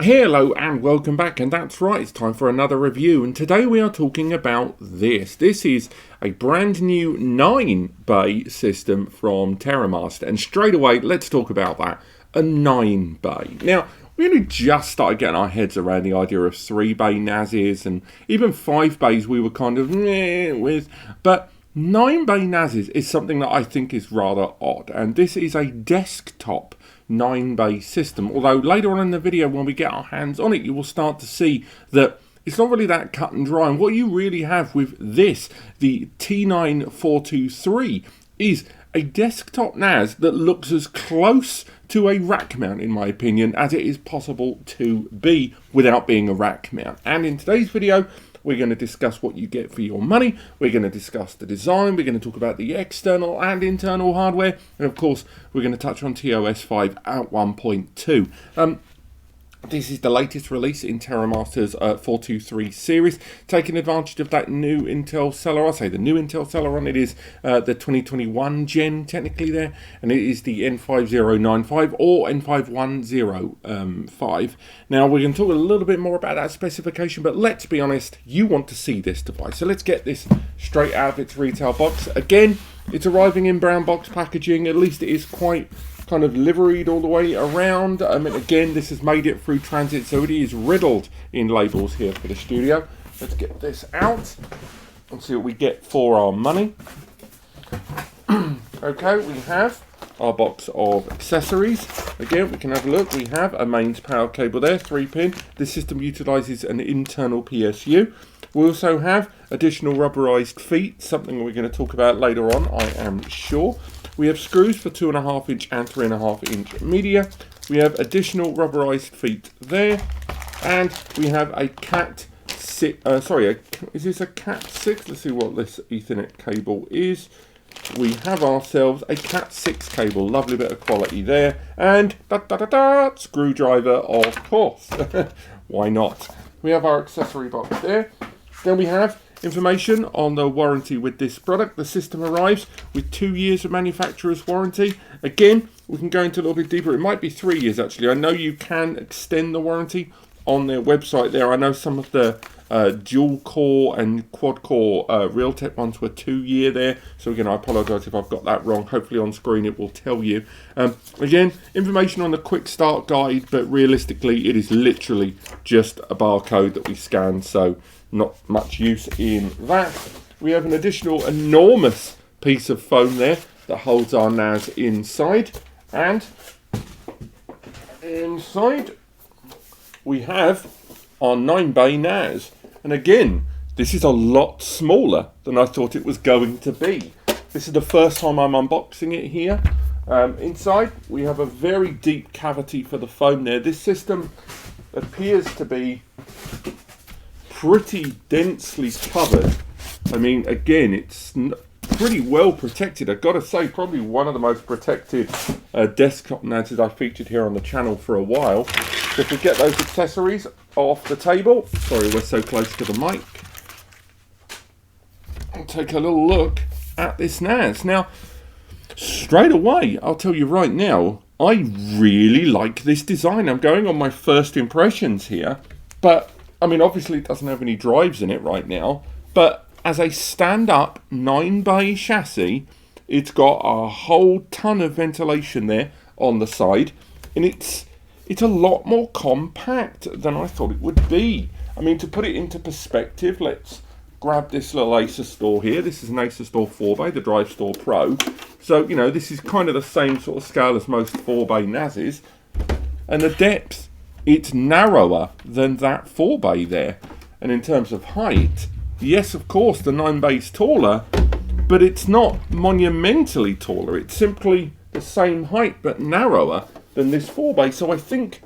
Hello and welcome back, and that's right, it's time for another review, and today we are talking about this. This is a brand new 9-bay system from TerraMaster, and straight away let's talk about that, a 9-bay. Now, we only just started getting our heads around the idea of 3-bay NASes, and even 5 bays we were kind of meh with, but 9-bay NASes is something that I think is rather odd, and this is a desktop 9-bay system, although later on in the video when we get our hands on it you will start to see that it's not really that cut and dry, and what you really have with this, the T9423, is a desktop NAS that looks as close to a rack mount, in my opinion, as it is possible to be without being a rack mount. And in today's video we're going to discuss what you get for your money, we're going to discuss the design, we're going to talk about the external and internal hardware, and of course we're going to touch on TOS 5 at 1.2. This is the latest release in TerraMaster's 423 series, taking advantage of that new Intel Celeron. I say the new Intel Celeron, it is the 2021 gen technically there, and it is the N5095 or N5105. Now we're going to talk a little bit more about that specification, but let's be honest, you want to see this device. So let's get this straight out of its retail box. Again, it's arriving in brown box packaging, at least it is quite kind of liveried all the way around. I mean, again, this has made it through transit, so it is riddled in labels here for the studio. Let's get this out and see what we get for our money. Okay, we have our box of accessories. Again, we can have a look. We have a mains power cable there, 3-pin. This system utilizes an internal PSU. We also have additional rubberized feet, something we're going to talk about later on, I am sure. We have screws for 2.5-inch and 3.5-inch media. We have additional rubberized feet there, and we have a Cat 6. Is this a Cat 6? Let's see what this Ethernet cable is. We have ourselves a Cat 6 cable, lovely bit of quality there, and screwdriver, of course. Why not? We have our accessory box there. Then we have information on the warranty with this product. The system arrives with 2 years of manufacturer's warranty. Again, we can go into a little bit deeper. It might be 3 years actually. I know you can extend the warranty on their website there. I know some of the dual core and quad core Realtek ones were 2 year there. So again, I apologise if I've got that wrong. Hopefully on screen it will tell you. Again, information on the quick start guide, but realistically it is literally just a barcode that we scan, so not much use in that. We have an additional enormous piece of foam there that holds our NAS inside, and inside we have our 9-bay NAS, and again this is a lot smaller than I thought it was going to be. This is the first time I'm unboxing it here. Inside we have a very deep cavity for the foam there. This system appears to be pretty densely covered. I mean, again, it's pretty well protected. I've got to say, probably one of the most protected desktop NASes I've featured here on the channel for a while. So if we get those accessories off the table, sorry we're so close to the mic, and take a little look at this NAS. Now, straight away, I'll tell you right now, I really like this design. I'm going on my first impressions here, but I mean, obviously it doesn't have any drives in it right now, but as a stand-up 9-bay chassis, it's got a whole ton of ventilation there on the side, and it's a lot more compact than I thought it would be. I mean, to put it into perspective, let's grab this little Acer Store here. This is an Acer Store 4-bay, the Drive Store Pro. So, you know, this is kind of the same sort of scale as most 4-bay NASes, and the depth, it's narrower than that 4-bay there. And in terms of height, yes, of course, the 9-bay's taller, but it's not monumentally taller. It's simply the same height, but narrower than this 4-bay. So I think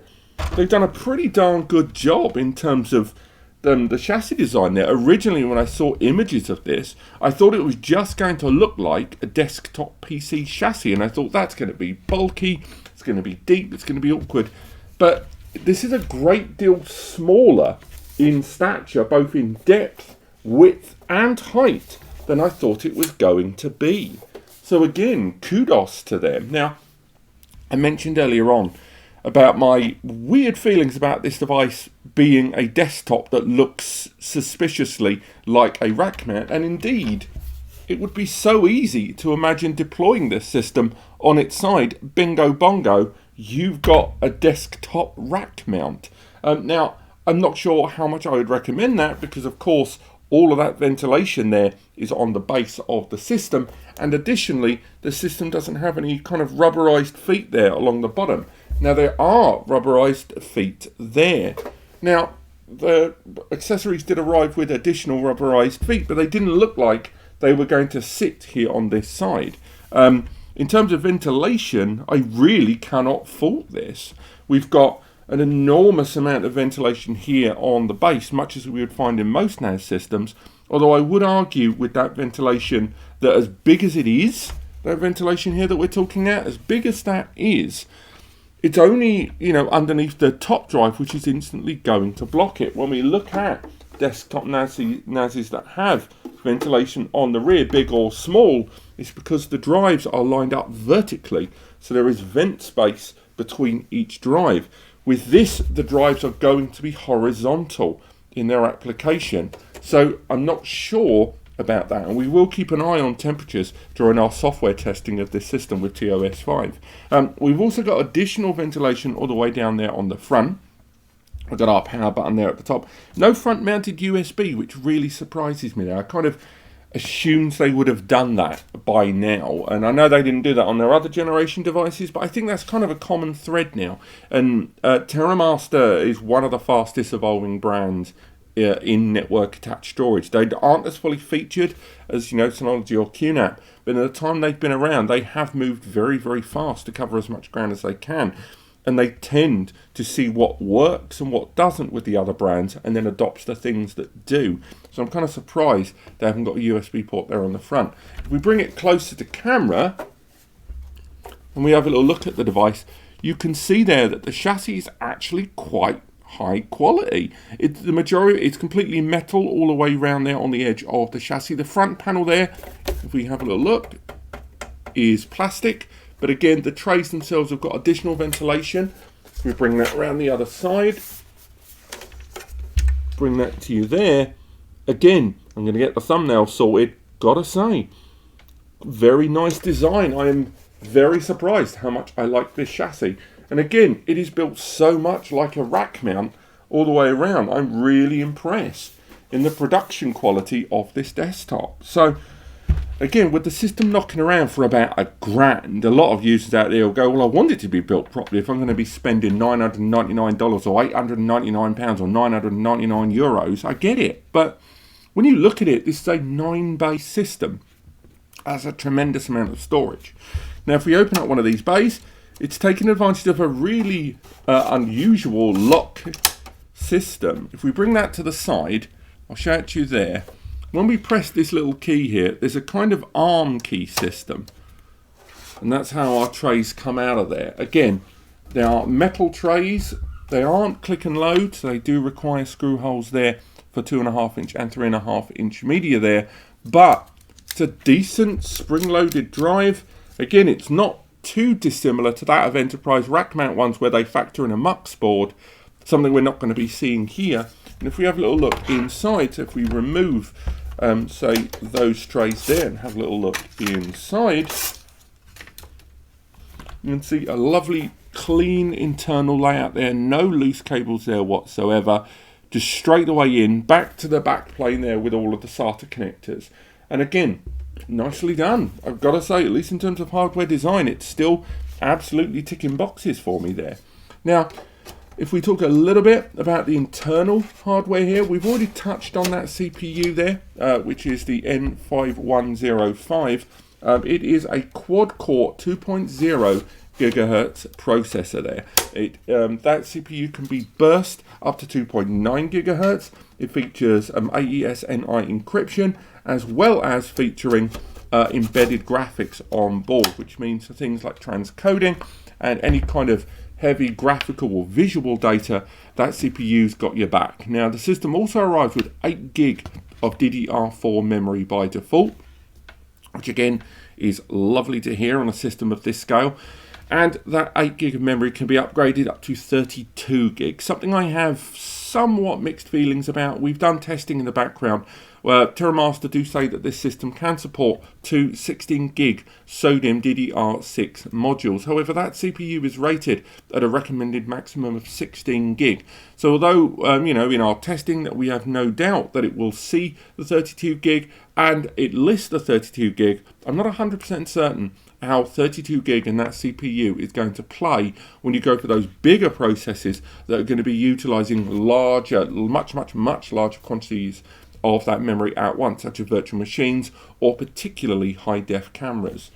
they've done a pretty darn good job in terms of the chassis design there. Originally, when I saw images of this, I thought it was just going to look like a desktop PC chassis, and I thought that's going to be bulky, it's going to be deep, it's going to be awkward. But this is a great deal smaller in stature, both in depth, width and height, than I thought it was going to be. So again, kudos to them. Now, I mentioned earlier on about my weird feelings about this device being a desktop that looks suspiciously like a rack mount, and indeed it would be so easy to imagine deploying this system on its side. Bingo bongo, you've got a desktop rack mount. Now, I'm not sure how much I would recommend that, because of course all of that ventilation there is on the base of the system, and additionally the system doesn't have any kind of rubberized feet there along the bottom. Now there are rubberized feet there. Now the accessories did arrive with additional rubberized feet, but they didn't look like they were going to sit here on this side. In terms of ventilation, I really cannot fault this. We've got an enormous amount of ventilation here on the base, much as we would find in most NAS systems, although I would argue with that ventilation that as big as it is, that ventilation here that we're talking about, as big as that is, it's only, underneath the top drive, which is instantly going to block it. When we look at desktop NASs that have ventilation on the rear, big or small, it's because the drives are lined up vertically, so there is vent space between each drive. With this, the drives are going to be horizontal in their application, so I'm not sure about that, and we will keep an eye on temperatures during our software testing of this system with TOS 5. We've also got additional ventilation all the way down there on the front. We've got our power button there at the top. No front mounted USB, which really surprises me there. I kind of assumed they would have done that by now, and I know they didn't do that on their other generation devices, but I think that's kind of a common thread now. And TerraMaster is one of the fastest evolving brands in network attached storage. They aren't as fully featured as Synology or QNAP, but in the time they've been around, they have moved very, very fast to cover as much ground as they can. And they tend to see what works and what doesn't with the other brands, and then adopts the things that do. So I'm kind of surprised they haven't got a USB port there on the front. If we bring it closer to camera and we have a little look at the device, you can see there that the chassis is actually quite high quality. The majority, it's completely metal all the way around there on the edge of the chassis. The front panel there, if we have a little look, is plastic. But again, the trays themselves have got additional ventilation. We bring that around the other side. Bring that to you there. Again, I'm going to get the thumbnail sorted. Gotta say, very nice design. I am very surprised how much I like this chassis. And again, it is built so much like a rack mount all the way around. I'm really impressed in the production quality of this desktop. So again, with the system knocking around for about $1,000, a lot of users out there will go, well, I want it to be built properly. If I'm going to be spending $999 or £899 or 999 euros, I get it. But when you look at it, this is a 9-bay system. That's a tremendous amount of storage. Now, if we open up one of these bays, it's taking advantage of a really unusual lock system. If we bring that to the side, I'll show it to you there. When we press this little key here, there's a kind of arm key system. And that's how our trays come out of there. Again, they are metal trays. They aren't click and load, so they do require screw holes there for 2.5-inch and 3.5-inch media there. But it's a decent spring-loaded drive. Again, it's not too dissimilar to that of enterprise rack mount ones where they factor in a MUX board, something we're not going to be seeing here. And if we have a little look inside, so if we remove say those trays there and have a little look inside, you can see a lovely clean internal layout there, no loose cables there whatsoever, just straight away in, back to the back plane there with all of the SATA connectors. And again, nicely done. I've got to say, at least in terms of hardware design, it's still absolutely ticking boxes for me there. Now, if we talk a little bit about the internal hardware here, we've already touched on that CPU there, which is the N5105. It is a quad-core 2.0 gigahertz processor there. That CPU can be burst up to 2.9 gigahertz. It features AES-NI encryption, as well as featuring embedded graphics on board, which means for things like transcoding and any kind of heavy graphical or visual data, that CPU's got your back. Now, the system also arrives with 8 gig of DDR4 memory by default, which again is lovely to hear on a system of this scale. And that 8 gig of memory can be upgraded up to 32 gig, something I have somewhat mixed feelings about. We've done testing in the background where TerraMaster do say that this system can support two 16 gig SODIMM DDR6 modules. However, that CPU is rated at a recommended maximum of 16 gig. So although, in our testing that we have no doubt that it will see the 32 gig and it lists the 32 gig, I'm not 100% certain how 32 gig and that CPU is going to play when you go for those bigger processes that are going to be utilizing larger, much larger quantities of that memory at once, such as virtual machines or particularly high def cameras.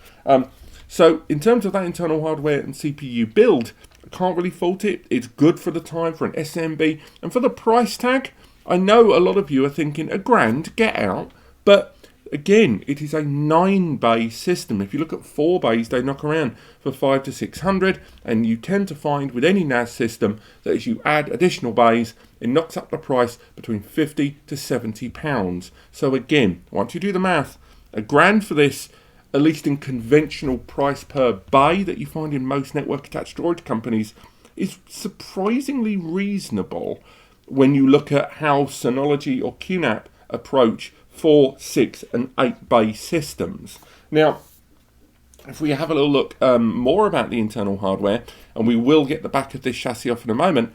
So in terms of that internal hardware and CPU build, I can't really fault it. It's good for the time, for an SMB, and for the price tag. I know a lot of you are thinking $1,000, get out, but again, it is a 9-bay system. If you look at 4 bays, they knock around for 500 to 600, and you tend to find with any NAS system that as you add additional bays, it knocks up the price between 50 to 70 pounds. So again, once you do the math, $1,000 for this, at least in conventional price per bay that you find in most network attached storage companies, is surprisingly reasonable when you look at how Synology or QNAP approach 4, 6 and 8 bay systems. Now, if we have a little look more about the internal hardware, and we will get the back of this chassis off in a moment,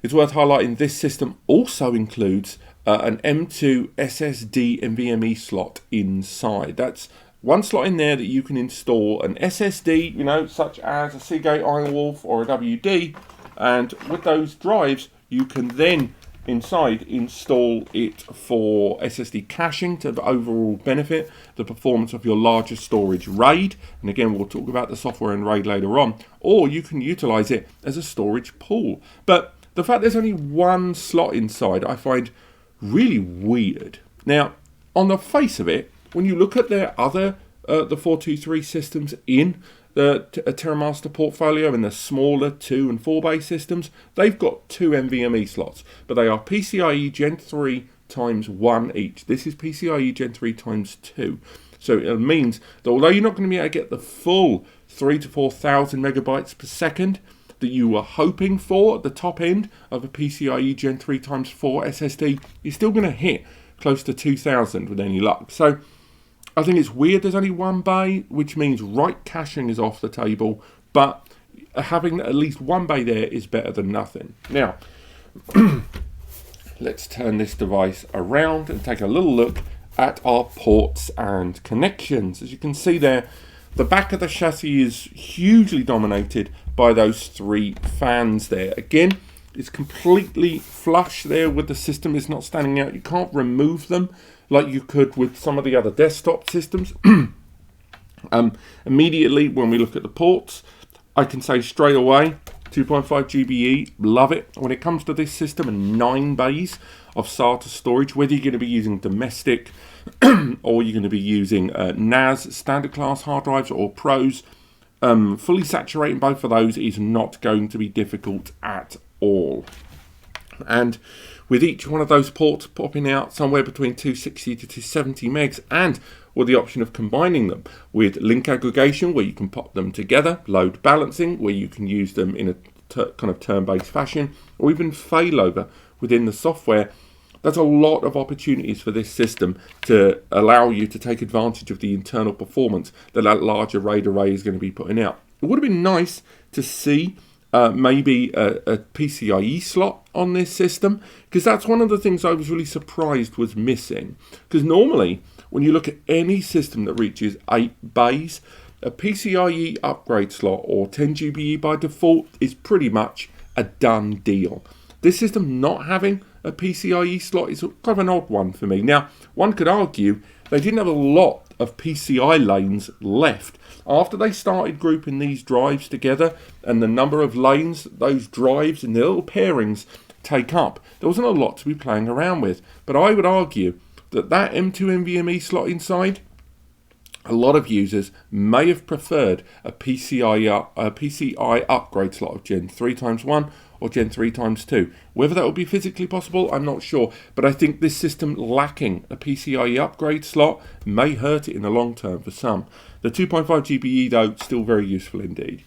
it's worth highlighting this system also includes an M2 SSD NVMe slot inside. That's one slot in there that you can install an SSD, such as a Seagate Ironwolf or a WD, and with those drives you can then inside install it for SSD caching to overall benefit the performance of your larger storage RAID, and again we'll talk about the software in RAID later on, or you can utilize it as a storage pool. But the fact there's only one slot inside I find really weird. Now, on the face of it, when you look at their other the 423 systems in the TerraMaster portfolio and the smaller 2 and 4 bay systems, they've got 2 NVMe slots, but they are PCIe Gen 3 times 1 each. This is PCIe Gen 3 times 2. So it means that although you're not going to be able to get the full 3,000 to 4,000 megabytes per second that you were hoping for at the top end of a PCIe Gen 3 times 4 SSD, you're still going to hit close to 2,000 with any luck. So I think it's weird there's only 1 bay, which means write caching is off the table, but having at least 1 bay there is better than nothing. Now, let's turn this device around and take a little look at our ports and connections. As you can see there, the back of the chassis is hugely dominated by those 3 fans there. Again, it's completely flush there with the system. It's not standing out. You can't remove them like you could with some of the other desktop systems. Immediately when we look at the ports, I can say straight away 2.5 GBE, love it. When it comes to this system and 9 bays of SATA storage, whether you're going to be using domestic or you're going to be using NAS, standard class hard drives or pros, fully saturating both of those is not going to be difficult at all. And with each one of those ports popping out somewhere between 260 to 270 megs, and with the option of combining them with link aggregation where you can pop them together, load balancing where you can use them in a kind of turn-based fashion, or even failover within the software, there's a lot of opportunities for this system to allow you to take advantage of the internal performance that larger RAID array is going to be putting out. It would have been nice to see maybe a PCIe slot on this system, because that's one of the things I was really surprised was missing. Because normally, when you look at any system that reaches 8 bays, a PCIe upgrade slot or 10 GBE by default is pretty much a done deal. This system not having a PCIe slot is kind of an odd one for me. Now, one could argue they didn't have a lot of PCI lanes left. After they started grouping these drives together and the number of lanes those drives and their little pairings take up, there wasn't a lot to be playing around with. But I would argue that M2 NVMe slot inside a lot of users may have preferred a PCI upgrade slot of Gen 3x1 or Gen 3x2. Whether that will be physically possible, I'm not sure, but I think this system lacking a PCIe upgrade slot may hurt it in the long term for some. The 2.5 GBE though, still very useful indeed.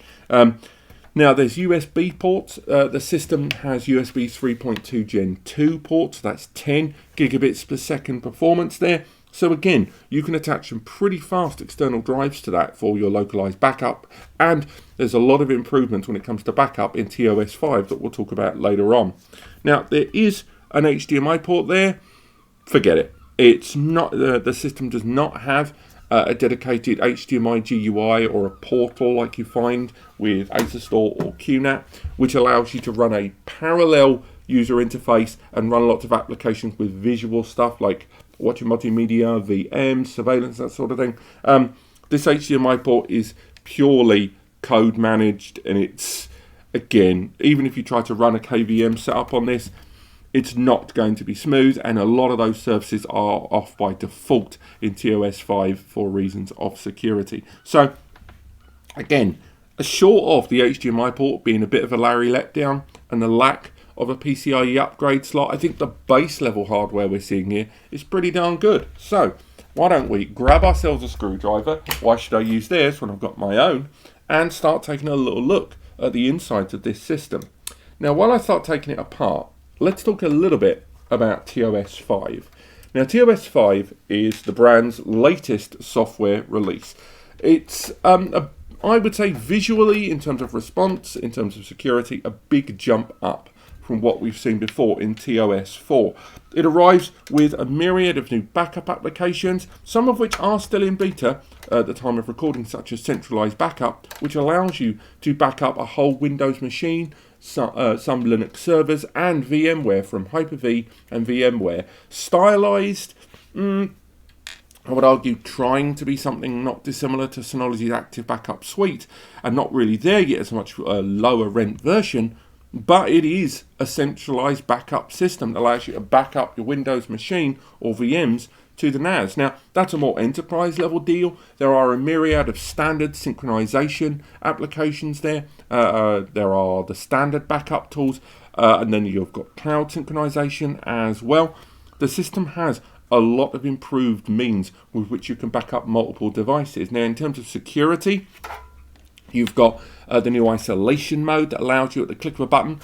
Now there's USB ports. The system has USB 3.2 Gen 2 ports, that's 10 gigabits per second performance there. So again, you can attach some pretty fast external drives to that for your localized backup, and there's a lot of improvements when it comes to backup in TOS 5 that we'll talk about later on. Now there is an HDMI port there. Forget it. It's not the system does not have a dedicated HDMI GUI or a portal like you find with Acer Store or QNAP, which allows you to run a parallel user interface and run lots of applications with visual stuff like watching multimedia, VM, surveillance, that sort of thing. This HDMI port is purely code managed, and it's, again, even if you try to run a KVM setup on this, it's not going to be smooth, and a lot of those services are off by default in TOS 5 for reasons of security. So, again, short of the HDMI port being a bit of a Larry letdown and the lack of a PCIe upgrade slot, I think the base level hardware we're seeing here is pretty darn good. So why don't we grab ourselves a screwdriver, why should I use theirs when I've got my own, and start taking a little look at the insides of this system. Now while I start taking it apart, let's talk a little bit about TOS 5. Now TOS 5 is the brand's latest software release. It's I would say visually, in terms of response, in terms of security, a big jump up from what we've seen before in TOS 4. It arrives with a myriad of new backup applications, some of which are still in beta at the time of recording, such as centralized backup, which allows you to back up a whole Windows machine, some Linux servers, and VMware from Hyper-V and VMware. Stylized, I would argue trying to be something not dissimilar to Synology's Active Backup Suite, and not really there yet as much a lower rent version, but it is a centralized backup system that allows you to back up your Windows machine or VMs to the NAS. Now, that's a more enterprise level deal. There are a myriad of standard synchronization applications there. There are the standard backup tools, and then you've got cloud synchronization as well. The system has a lot of improved means with which you can back up multiple devices. Now, in terms of security, you've got the new isolation mode that allows you at the click of a button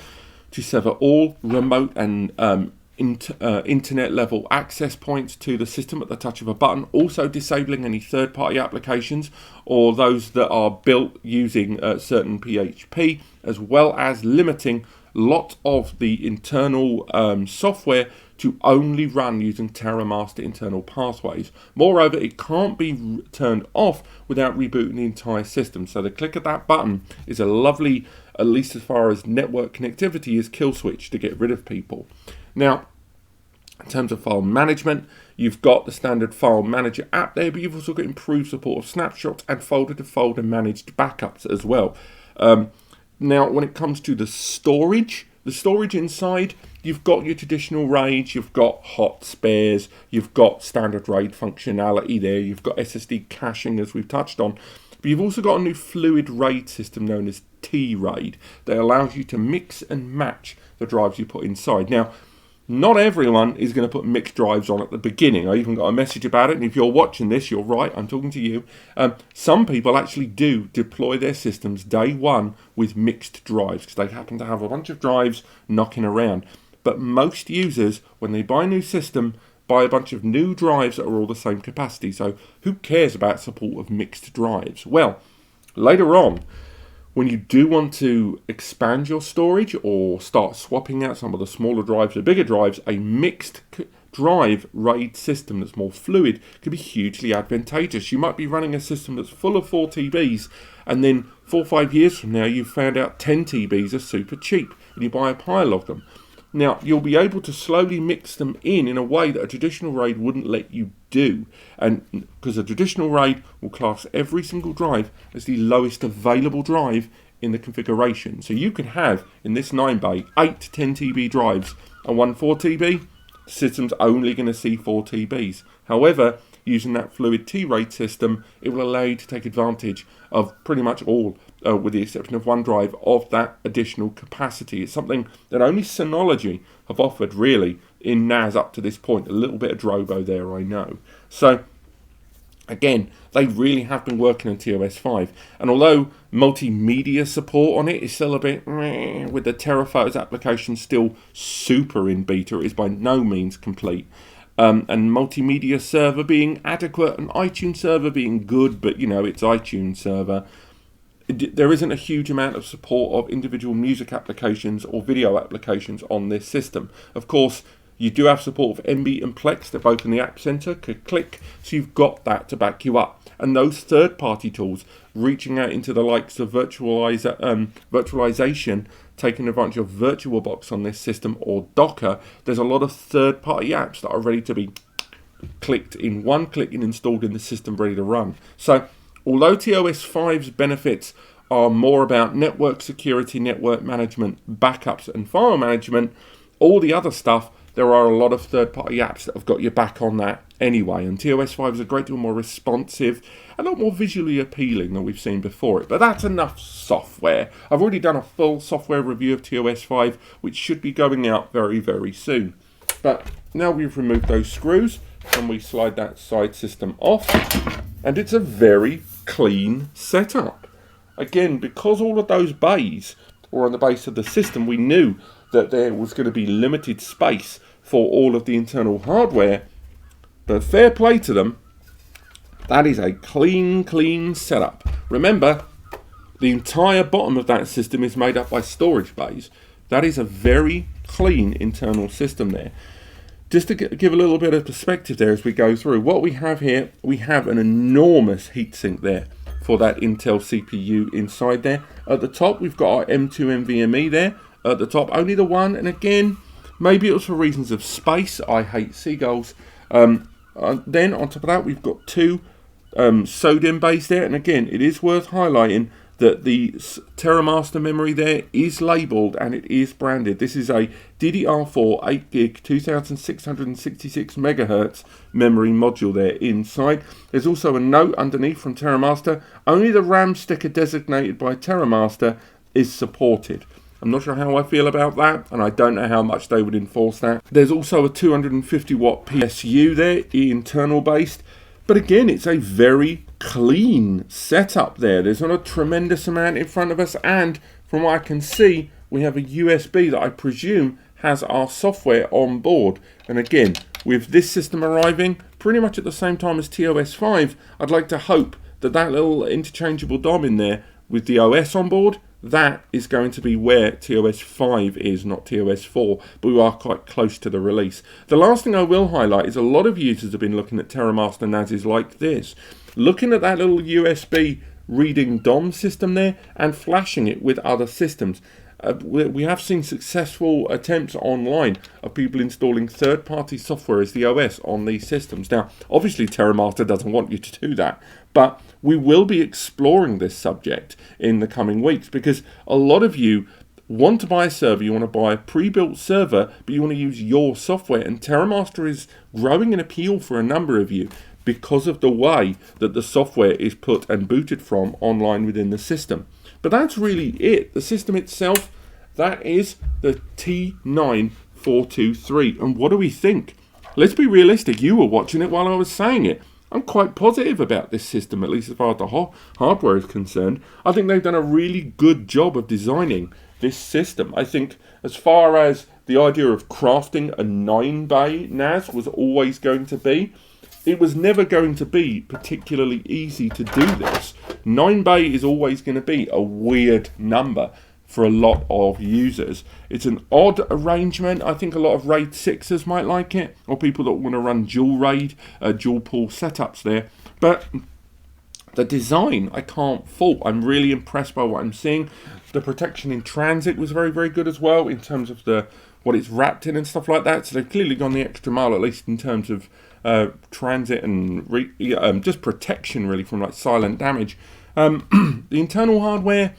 to sever all remote and internet level access points to the system at the touch of a button, also disabling any third-party applications or those that are built using certain PHP, as well as limiting lots of the internal software to only run using TerraMaster internal pathways. Moreover, it can't be turned off without rebooting the entire system. So the click of that button is a lovely, at least as far as network connectivity, is kill switch to get rid of people. Now, in terms of file management, you've got the standard file manager app there, but you've also got improved support of snapshots and folder-to-folder managed backups as well. Now, when it comes to the storage inside, you've got your traditional RAID, you've got hot spares, you've got standard RAID functionality there, you've got SSD caching as we've touched on, but you've also got a new fluid RAID system known as T-RAID that allows you to mix and match the drives you put inside. Now, not everyone is going to put mixed drives on at the beginning. I even got a message about it, and if you're watching this, you're right, I'm talking to you. Some people actually do deploy their systems day one with mixed drives because they happen to have a bunch of drives knocking around. But most users, when they buy a new system, buy a bunch of new drives that are all the same capacity. So who cares about support of mixed drives? Well, later on, when you do want to expand your storage or start swapping out some of the smaller drives or bigger drives, a mixed drive RAID system that's more fluid could be hugely advantageous. You might be running a system that's full of 4 TBs, and then 4 or 5 years from now you've found out 10 TBs are super cheap and you buy a pile of them. Now, you'll be able to slowly mix them in a way that a traditional RAID wouldn't let you do. And because a traditional RAID will class every single drive as the lowest available drive in the configuration. So you can have, in this 9-bay, 8 10 TB drives and one 4 TB. The system's only going to see 4 TBs. However, using that Fluid T-RAID system, it will allow you to take advantage of pretty much all, with the exception of OneDrive, of that additional capacity. It's something that only Synology have offered really in NAS up to this point. A little bit of Drobo there, I know. So again, they really have been working on TOS 5. And although multimedia support on it is still a bit with the Teraphotos application still super in beta, it is by no means complete. And multimedia server being adequate and iTunes server being good, but it's iTunes server. There isn't a huge amount of support of individual music applications or video applications on this system. Of course, you do have support of Emby and Plex. They're both in the App Center. Click, so you've got that to back you up. And those third-party tools, reaching out into the likes of virtualization, taking advantage of VirtualBox on this system or Docker, there's a lot of third-party apps that are ready to be clicked in one click and installed in the system, ready to run. So, although TOS 5's benefits are more about network security, network management, backups, and file management, all the other stuff, there are a lot of third-party apps that have got your back on that anyway. And TOS 5 is a great deal more responsive, a lot more visually appealing than we've seen before it. But that's enough software. I've already done a full software review of TOS 5, which should be going out very, very soon. But now we've removed those screws, and we slide that side system off, and it's a very clean setup. Again, because all of those bays were on the base of the system, we knew that there was going to be limited space for all of the internal hardware, but fair play to them, that is a clean setup. Remember, the entire bottom of that system is made up by storage bays. That is a very clean internal system there. Just to give a little bit of perspective there as we go through, what we have here, we have an enormous heatsink there for that Intel CPU inside there. At the top, we've got our M2 NVMe there. At the top, only the one, and again, maybe it was for reasons of space. I hate seagulls. Then on top of that, we've got two SODIMM bays there, and again, it is worth highlighting that the TerraMaster memory there is labelled and it is branded. This is a DDR4 8GB 2666 MHz memory module there inside. There's also a note underneath from TerraMaster. Only the RAM sticker designated by TerraMaster is supported. I'm not sure how I feel about that, and I don't know how much they would enforce that. There's also a 250 watt PSU there, internal based, but again, it's a very clean setup there. There's not a tremendous amount in front of us, and from what I can see, we have a USB that I presume has our software on board. And again, with this system arriving pretty much at the same time as TOS 5, I'd like to hope that that little interchangeable DOM in there with the OS on board, that is going to be where TOS 5 is, not TOS 4, but we are quite close to the release. The last thing I will highlight is a lot of users have been looking at TerraMaster NASes like this, looking at that little USB reading DOM system there and flashing it with other systems. We have seen successful attempts online of people installing third-party software as the OS on these systems. Now, obviously TerraMaster doesn't want you to do that, but we will be exploring this subject in the coming weeks because a lot of you want to buy a server, you want to buy a pre-built server, but you want to use your software, and TerraMaster is growing in appeal for a number of you because of the way that the software is put and booted from online within the system. But that's really it. The system itself, that is the T9423. And what do we think? Let's be realistic. You were watching it while I was saying it. I'm quite positive about this system, at least as far as the hardware is concerned. I think they've done a really good job of designing this system. I think as far as the idea of crafting a 9-bay NAS was always going to be, it was never going to be particularly easy to do this. 9-bay is always going to be a weird number for a lot of users. It's an odd arrangement. I think a lot of RAID 6ers might like it, or people that want to run dual RAID, dual pool setups there. But the design, I can't fault. I'm really impressed by what I'm seeing. The protection in transit was very, very good as well in terms of what it's wrapped in and stuff like that. So they've clearly gone the extra mile, at least in terms of transit and just protection really from like silent damage. The internal hardware,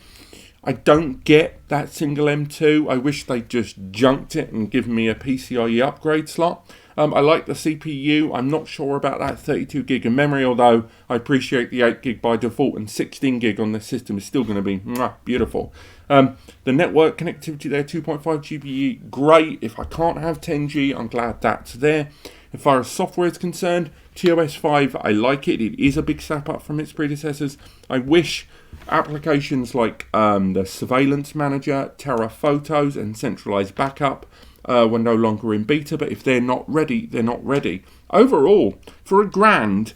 I don't get that single M2. I wish they'd just junked it and given me a PCIe upgrade slot. I like the CPU. I'm not sure about that 32 gig of memory, although I appreciate the 8 gig by default, and 16 gig on this system is still going to be beautiful. The network connectivity there, 2.5 GBE, great. If I can't have 10G, I'm glad that's there. As far as software is concerned, TOS 5, I like it. It is a big step up from its predecessors. I wish applications like the Surveillance Manager, Terra Photos, and Centralized Backup were no longer in beta, but if they're not ready, they're not ready. Overall, for £1,000,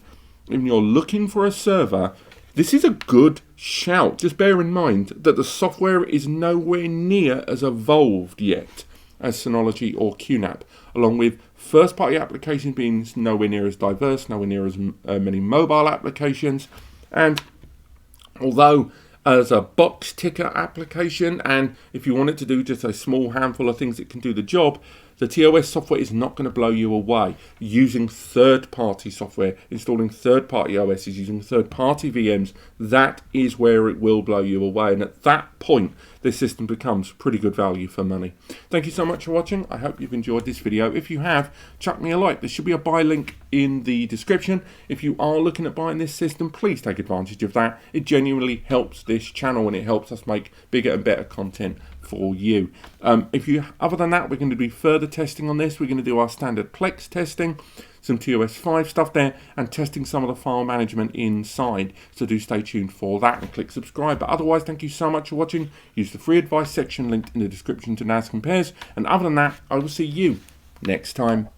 if you're looking for a server, this is a good shout. Just bear in mind that the software is nowhere near as evolved yet as Synology or QNAP, along with first-party applications being nowhere near as diverse, nowhere near as many mobile applications. And although as a box ticker application, and if you want it to do just a small handful of things that can do the job, the TOS software is not going to blow you away. Using third-party software, installing third-party OSs, using third-party VMs, that is where it will blow you away. And at that point, this system becomes pretty good value for money. Thank you so much for watching. I hope you've enjoyed this video. If you have, chuck me a like. There should be a buy link in the description. If you are looking at buying this system, please take advantage of that. It genuinely helps this channel, and it helps us make bigger and better content for you. Other than that, we're going to do further testing on this. We're going to do our standard Plex testing, some TOS 5 stuff there, and testing some of the file management inside. So do stay tuned for that and click subscribe. But otherwise, thank you so much for watching. Use the free advice section linked in the description to NAS Compares. And other than that, I will see you next time.